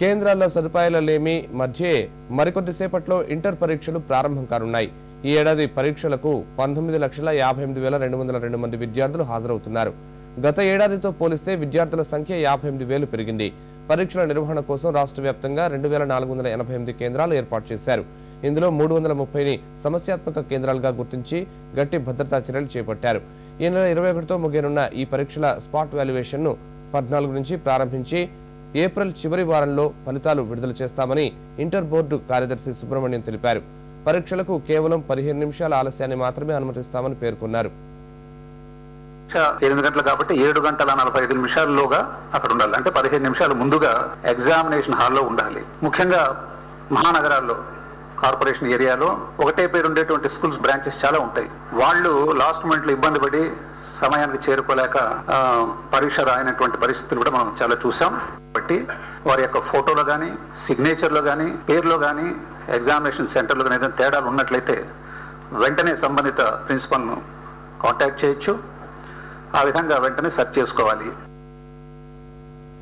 కేంద్రాల్లో సదుపాయాల లేమి మధ్యే మరికొద్దిసేపట్లో ఇంటర్ పరీక్షలు ప్రారంభం కానున్నాయి. ఈ ఏడాది పరీక్షలకు 19,58,202 మంది విద్యార్థులు హాజరవుతున్నారు. గత ఏడాదితో పోలిస్తే విద్యార్థుల సంఖ్య 58,000 పెరిగింది. పరీక్షల నిర్వహణ కోసం రాష్ట్ర వ్యాప్తంగా 2,488 కేంద్రాలు ఏర్పాటు చేశారు. ఇందులో 330ని సమస్యాత్మక కేంద్రాలుగా గుర్తించి గట్టి భద్రతా చర్యలు చేపట్టారు. ఈ నెల 21తో ముగియనున్న ఈ పరీక్షల స్పాట్ వాల్యుయేషన్ ను 14 నుంచి ప్రారంభించి ఏప్రిల్ చివరి వారంలో ఫలితాలు విడుదల చేస్తామని ఇంటర్ బోర్డు కార్యదర్శి సుబ్రహ్మణ్యం తెలిపారు. పరీక్షలకు కేవలం 15 నిమిషాల ఆలస్యాన్ని మాత్రమే అనుమతిస్తామని పేర్కొన్నారు. 8 గంటలు కాబట్టి 7 గంటల 45 నిమిషాల్లోగా అక్కడ ఉండాలి. అంటే 15 నిమిషాలు ముందుగా ఎగ్జామినేషన్ హాల్లో ఉండాలి. ముఖ్యంగా మహానగరాల్లో, కార్పొరేషన్ ఏరియాలో ఒకటే పేరు ఉండేటువంటి స్కూల్స్ బ్రాంచెస్ చాలా ఉంటాయి. వాళ్ళు లాస్ట్ మినిట్లో ఇబ్బంది పడి సమయానికి చేరుకోలేక పరీక్ష రాయనటువంటి పరిస్థితులు కూడా మనం చాలా చూసాం. కాబట్టి వారి యొక్క ఫోటోలో కానీ, సిగ్నేచర్లో కానీ, పేరులో కానీ, ఎగ్జామినేషన్ సెంటర్లో కానీ ఏదైనా తేడాలు ఉన్నట్లయితే వెంటనే సంబంధిత ప్రిన్సిపల్ను కాంటాక్ట్ చేయొచ్చు. ఆ విధంగా వెంటనే సెర్చ్ చేసుకోవాలి.